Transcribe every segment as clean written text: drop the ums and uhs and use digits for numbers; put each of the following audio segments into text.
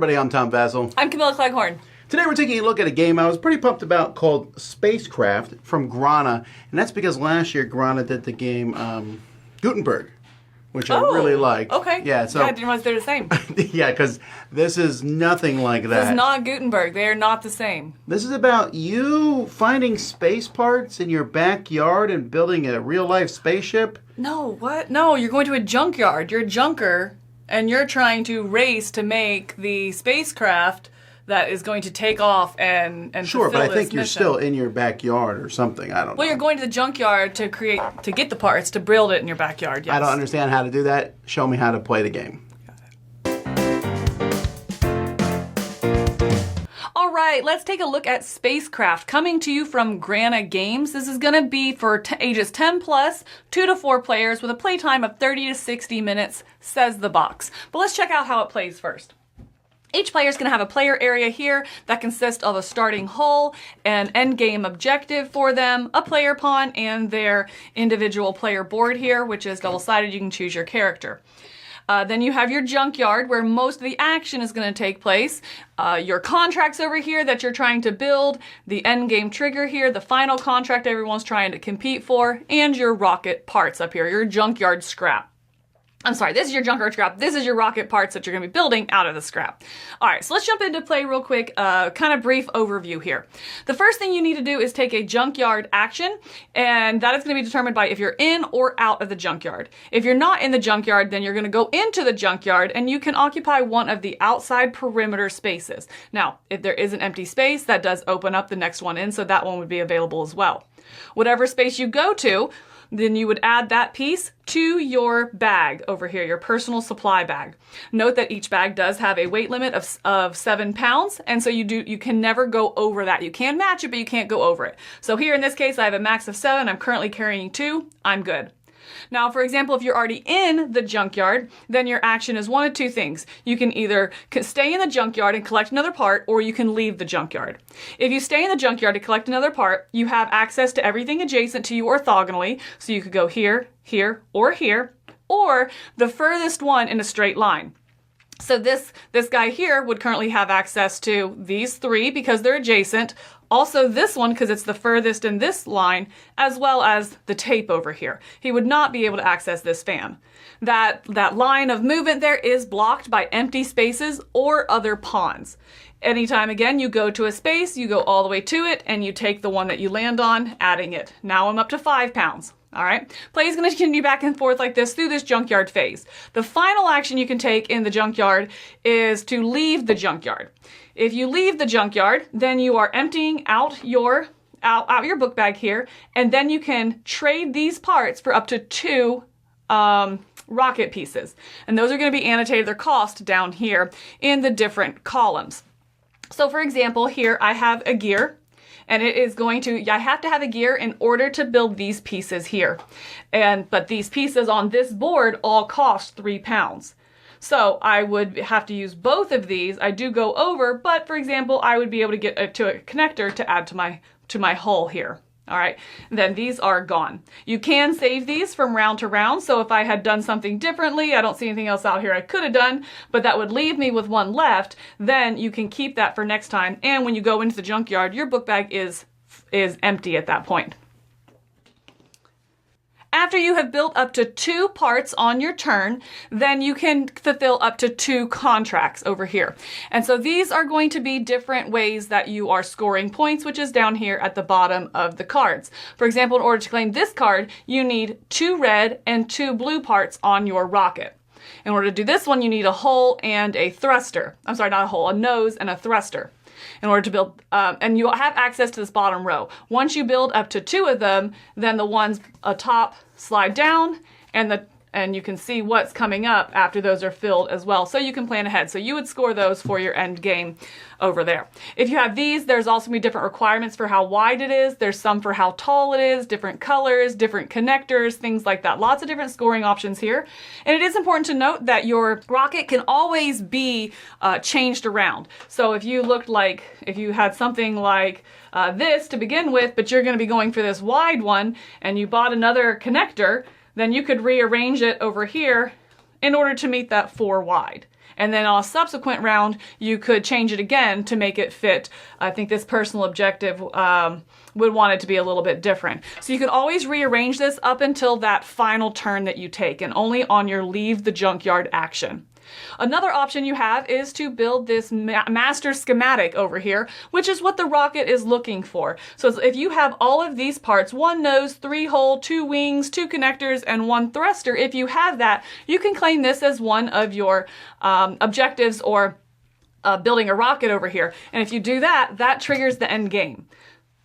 everybody, I'm Tom Vassell. I'm Camilla Cleghorn. Today we're taking a look at a game I was pretty pumped about called Spacecraft from Grana. And that's because last year Grana did the game Gutenberg, which I really liked. Okay. Yeah, so I didn't realize they're the same. yeah, because this is nothing like that. This is not Gutenberg. They are not the same. This is about you finding space parts in your backyard and building a real-life spaceship. No, what? No, you're going to a junkyard. You're a junker, and you're trying to race to make the spacecraft that is going to take off and Sure, but I think mission. you're still in your backyard or something. I don't know. Well, you're going to the junkyard to get the parts, to build it in your backyard, yes. I don't understand how to do that. Show me how to play the game. All right, let's take a look at Spacecraft, coming to you from Grana Games. This is going to be for ages 10 plus, 2 to 4 players with a playtime of 30 to 60 minutes, says the box. But let's check out how it plays first. Each player is going to have a player area here that consists of a starting hull, an end game objective for them, a player pawn, and their individual player board here, which is double-sided. You can choose your character. Then you have your junkyard where most of the action is going to take place. Your contracts over here that you're trying to build, the end game trigger here, the final contract everyone's trying to compete for, and your rocket parts up here, your junkyard scrap. I'm sorry, this is your junkyard scrap. This is your rocket parts that you're going to be building out of the scrap. All right, so let's jump into play real quick, kind of brief overview here. The first thing you need to do is take a junkyard action, and that is going to be determined by if you're in or out of the junkyard. If you're not in the junkyard, then you're going to go into the junkyard, and you can occupy one of the outside perimeter spaces. Now, if there is an empty space, that does open up the next one in, so that one would be available as well. Whatever space you go to, then you would add that piece to your bag over here, your personal supply bag. Note that each bag does have a weight limit of 7 pounds, and so you can never go over that. You can match it, but you can't go over it. So here in this case, I have a max of 7. I'm currently carrying 2. I'm good. Now, for example, if you're already in the junkyard, then your action is one of two things. You can either stay in the junkyard and collect another part, or you can leave the junkyard. If you stay in the junkyard to collect another part, you have access to everything adjacent to you orthogonally, so you could go here, here, or the furthest one in a straight line. So this guy here would currently have access to these 3 because they're adjacent. Also this one because it's the furthest in this line, as well as the tape over here. He would not be able to access this fan. That line of movement there is blocked by empty spaces or other pawns. Anytime again you go to a space, you go all the way to it and you take the one that you land on, adding it. Now I'm up to 5 pounds. All right, play is going to continue back and forth like this through this junkyard phase. The final action you can take in the junkyard is to leave the junkyard. If you leave the junkyard, then you are emptying out your book bag here, and then you can trade these parts for up to 2 rocket pieces. And those are going to be annotated, their cost down here in the different columns. So for example, here I have a gear. And it is going to, I have to have a gear in order to build these pieces here. But these pieces on this board all cost 3 pounds. So I would have to use both of these. I do go over, but for example, I would be able to get to a connector to add to my hull here. All right, then these are gone. You can save these from round to round. So if I had done something differently, I don't see anything else out here I could have done, but that would leave me with 1 left, then you can keep that for next time. And when you go into the junkyard, your book bag is empty at that point. After you have built up to 2 parts on your turn, then you can fulfill up to 2 contracts over here. And so these are going to be different ways that you are scoring points, which is down here at the bottom of the cards. For example, in order to claim this card, you need 2 red and 2 blue parts on your rocket. In order to do this one, you need a hull and a thruster. I'm sorry, not a hull, a nose and a thruster. In order to build, and you have access to this bottom row. Once you build up to 2 of them, then the ones atop slide down, and you can see what's coming up after those are filled as well. So you can plan ahead. So you would score those for your end game over there. If you have these, there's also going to be different requirements for how wide it is. There's some for how tall it is, different colors, different connectors, things like that. Lots of different scoring options here. And it is important to note that your rocket can always be changed around. So if you had something like this to begin with, but you're going to be going for this wide one, and you bought another connector, then you could rearrange it over here in order to meet that 4 wide. And then on a subsequent round, you could change it again to make it fit. I think this personal objective would want it to be a little bit different. So you can always rearrange this up until that final turn that you take, and only on your leave the junkyard action. Another option you have is to build this master schematic over here, which is what the rocket is looking for. So if you have all of these parts, 1 nose, 3 hole, 2 wings, 2 connectors, and 1 thruster, if you have that, you can claim this as one of your objectives or building a rocket over here. And if you do that, that triggers the end game.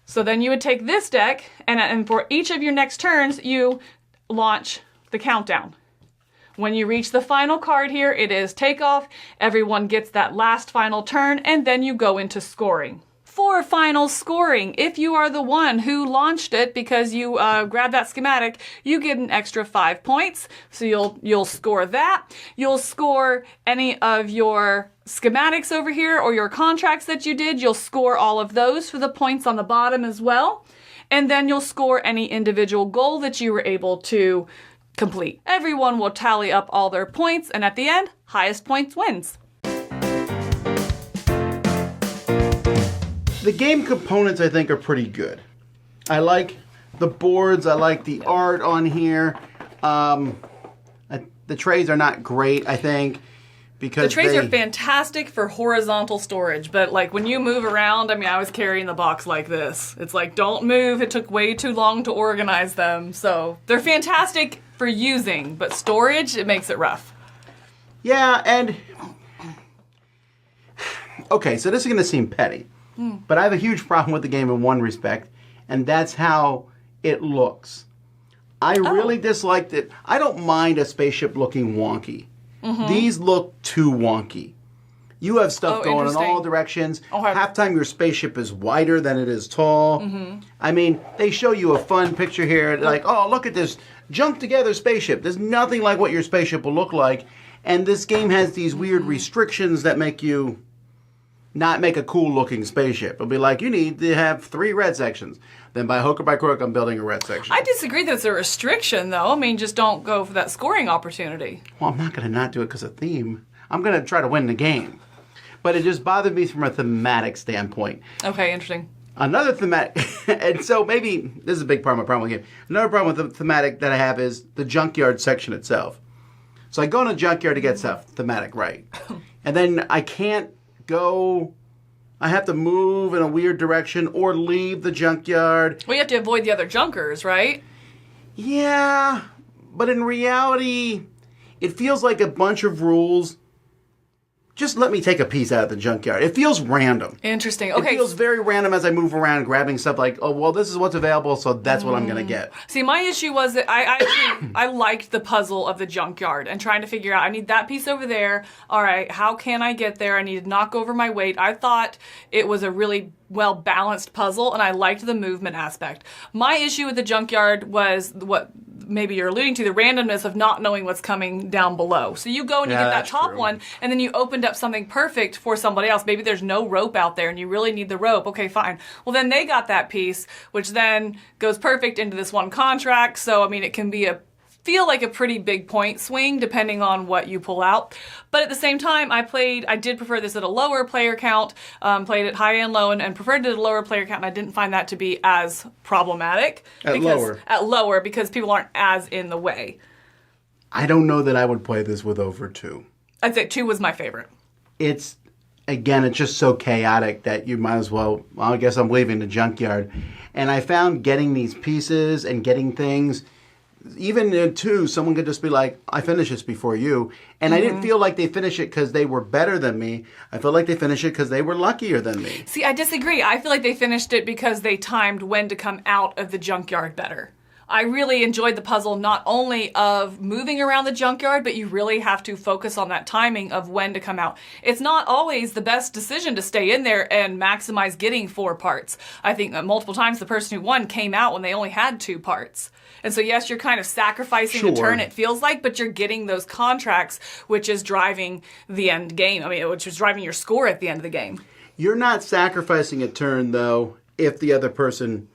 So then you would take this deck, and for each of your next turns, you launch the countdown. When you reach the final card here, it is takeoff. Everyone gets that last final turn, and then you go into scoring. For final scoring, if you are the one who launched it because you grabbed that schematic, you get an extra 5 points. So you'll score that. You'll score any of your schematics over here or your contracts that you did. You'll score all of those for the points on the bottom as well. And then you'll score any individual goal that you were able to complete. Everyone will tally up all their points, and at the end, highest points wins. The game components, I think, are pretty good. I like the boards. I like the art on here. The trays are not great, I think, because the trays are fantastic for horizontal storage, but like when you move around, I mean, I was carrying the box like this. It's like, don't move. It took way too long to organize them. So they're fantastic for using, but storage, it makes it rough. Yeah, and okay, so this is going to seem petty, but I have a huge problem with the game in one respect, and that's how it looks. I really disliked it. I don't mind a spaceship looking wonky. These look too wonky. You have stuff going in all directions. Half time your spaceship is wider than it is tall. I mean, they show you a fun picture here, like, oh, look at this junk together spaceship. There's nothing like what your spaceship will look like. And this game has these weird restrictions that make you not make a cool looking spaceship. It'll be like, you need to have 3 red sections. Then by hook or by crook, I'm building a red section. I disagree that it's a restriction, though. I mean, just don't go for that scoring opportunity. Well, I'm not going to not do it because of theme. I'm going to try to win the game. But it just bothered me from a thematic standpoint. Okay, interesting. Another thematic, and so maybe this is a big part of my problem with the game. Another problem with the thematic that I have is the junkyard section itself. So I go in a junkyard to get stuff, thematic, right? And then I can't go, I have to move in a weird direction or leave the junkyard. Well, you have to avoid the other junkers, right? Yeah, but in reality, it feels like a bunch of rules. Just let me take a piece out of the junkyard. It feels random. Interesting. Okay. It feels very random as I move around grabbing stuff like, oh, well, this is what's available, so that's what I'm going to get. See, my issue was that I liked the puzzle of the junkyard and trying to figure out, I need that piece over there. All right, how can I get there? I need to knock over my weight. I thought it was a really well-balanced puzzle, and I liked the movement aspect. My issue with the junkyard was what maybe you're alluding to, the randomness of not knowing what's coming down below. So you go and you get that top one, and then you opened up something perfect for somebody else. Maybe there's no rope out there, and you really need the rope. Okay, fine. Well, then they got that piece, which then goes perfect into this one contract. So, I mean, it can be feel like a pretty big point swing depending on what you pull out. But at the same time, I did prefer this at a lower player count, played it high and low, and preferred it at a lower player count, and I didn't find that to be as problematic. At lower, because people aren't as in the way. I don't know that I would play this with over 2. I'd say 2 was my favorite. It's just so chaotic that you might as well I guess I'm leaving the junkyard. And I found getting these pieces and getting things, even in 2, someone could just be like, I finished this before you. And I didn't feel like they finished it because they were better than me. I felt like they finished it because they were luckier than me. See, I disagree. I feel like they finished it because they timed when to come out of the junkyard better. I really enjoyed the puzzle not only of moving around the junkyard, but you really have to focus on that timing of when to come out. It's not always the best decision to stay in there and maximize getting 4 parts. I think multiple times the person who won came out when they only had 2 parts. And so, yes, you're kind of sacrificing the turn, it feels like, but you're getting those contracts, which is driving the end game. I mean, which is driving your score at the end of the game. You're not sacrificing a turn, though, if the other person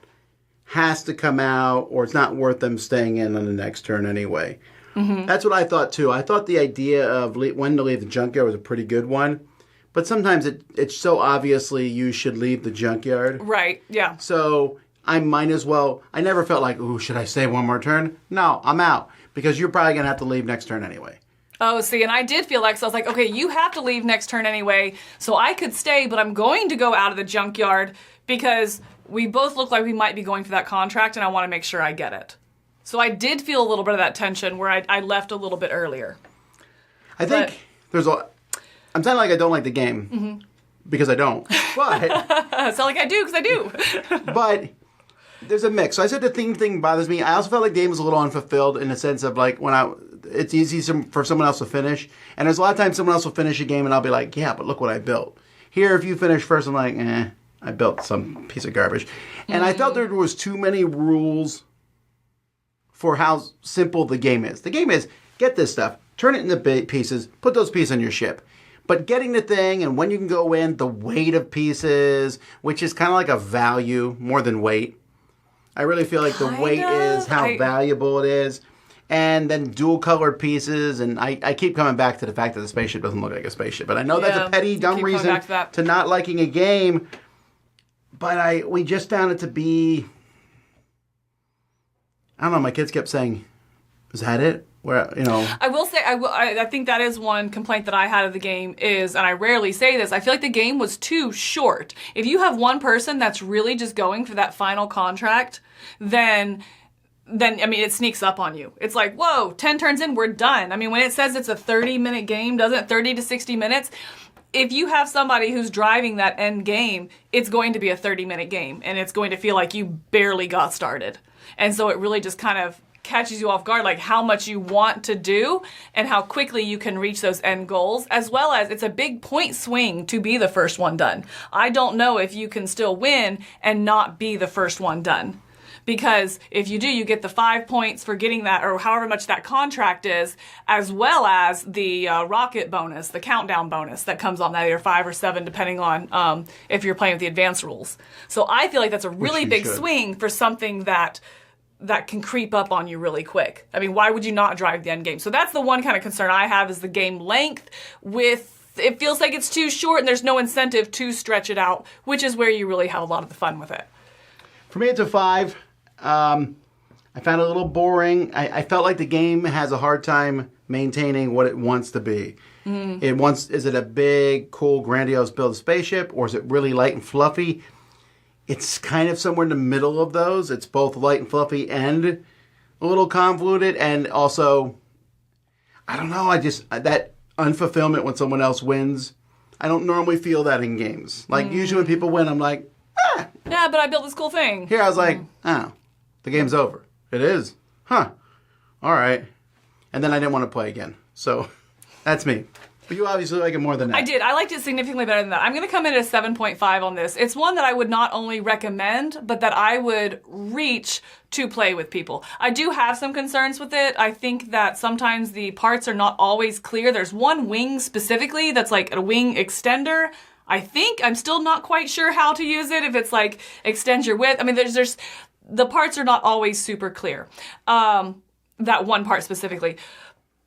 has to come out or it's not worth them staying in on the next turn anyway. That's what I thought too. I thought the idea of when to leave the junkyard was a pretty good one. But sometimes it's so obviously you should leave the junkyard. Right, yeah. So I might as well. I never felt like, ooh, should I stay one more turn? No, I'm out. Because you're probably going to have to leave next turn anyway. Oh, see, and I did feel like, so I was like, okay, you have to leave next turn anyway, so I could stay, but I'm going to go out of the junkyard because we both look like we might be going for that contract, and I want to make sure I get it. So I did feel a little bit of that tension where I left a little bit earlier. I think I'm sounding like I don't like the game, because I don't, but... Sound like I do, because I do. But there's a mix. So I said the thing bothers me. I also felt like the game was a little unfulfilled in the sense of like it's easy for someone else to finish. And there's a lot of times someone else will finish a game and I'll be like, yeah, but look what I built. Here, if you finish first, I'm like, I built some piece of garbage. And I felt there was too many rules for how simple the game is. The game is, get this stuff, turn it into pieces, put those pieces on your ship. But getting the thing and when you can go in, the weight of pieces, which is kind of like a value more than weight. I really feel like the weight is how valuable it is. And then dual colored pieces. And I keep coming back to the fact that the spaceship doesn't look like a spaceship. But I know that's a petty, dumb reason to not liking a game. But we just found it to be... I don't know, my kids kept saying, is that it? Where, I will say, I think that is one complaint that I had of the game is, and I rarely say this, I feel like the game was too short. If you have one person that's really just going for that final contract, then I mean, it sneaks up on you. It's like, whoa, 10 turns in, we're done. I mean, when it says it's a 30-minute game, doesn't it? 30 to 60 minutes. If you have somebody who's driving that end game, it's going to be a 30-minute game, and it's going to feel like you barely got started. And so it really just kind of catches you off guard, like how much you want to do and how quickly you can reach those end goals, as well as it's a big point swing to be the first one done. I don't know if you can still win and not be the first one done. Because if you do, you get the 5 points for getting that, or however much that contract is, as well as the rocket bonus, the countdown bonus that comes on that, either 5 or 7, depending on if you're playing with the advanced rules. So I feel like that's a really big swing for something that can creep up on you really quick. I mean, why would you not drive the end game? So that's the one kind of concern I have is the game length it feels like it's too short and there's no incentive to stretch it out, which is where you really have a lot of the fun with it. For me, it's a 5. I found it a little boring. I felt like the game has a hard time maintaining what it wants to be. Is it a big, cool, grandiose build spaceship, or is it really light and fluffy? It's kind of somewhere in the middle of those. It's both light and fluffy and a little convoluted, and also, I don't know, that unfulfillment when someone else wins, I don't normally feel that in games. Like, usually when people win, I'm like, yeah, but I built this cool thing. Here I was like, oh, the game's over. It is? Huh. All right. And then I didn't want to play again. So, that's me. But you obviously like it more than that. I did. I liked it significantly better than that. I'm going to come in at a 7.5 on this. It's one that I would not only recommend, but that I would reach to play with people. I do have some concerns with it. I think that sometimes the parts are not always clear. There's one wing specifically that's like a wing extender. I think I'm still not quite sure how to use it. If it's like extend your width. I mean, there's the parts are not always super clear. That one part specifically.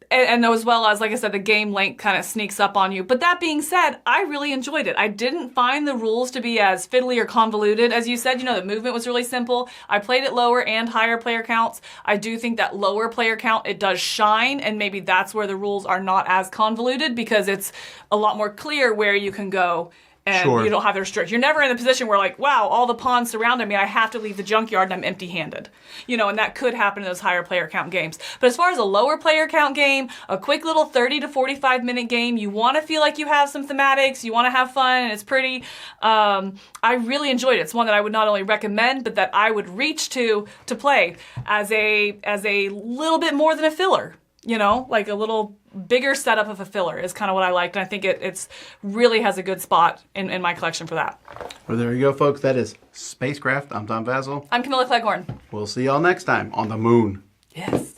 And as well as, like I said, the game length kind of sneaks up on you. But that being said, I really enjoyed it. I didn't find the rules to be as fiddly or convoluted. As you said, the movement was really simple. I played at lower and higher player counts. I do think that lower player count, it does shine. And maybe that's where the rules are not as convoluted because it's a lot more clear where you can go. And you don't have the restriction. You're never in the position where like, wow, all the pawns surrounded me. I have to leave the junkyard and I'm empty-handed. And that could happen in those higher player count games. But as far as a lower player count game, a quick little 30 to 45 minute game, you want to feel like you have some thematics, you want to have fun, and it's pretty. I really enjoyed it. It's one that I would not only recommend, but that I would reach to play as a little bit more than a filler. Like a little bigger setup of a filler is kind of what I liked. And I think it's really has a good spot in my collection for that. Well, there you go, folks. That is Spacecraft. I'm Tom Vasil. I'm Camilla Cleghorn. We'll see y'all next time on the moon. Yes.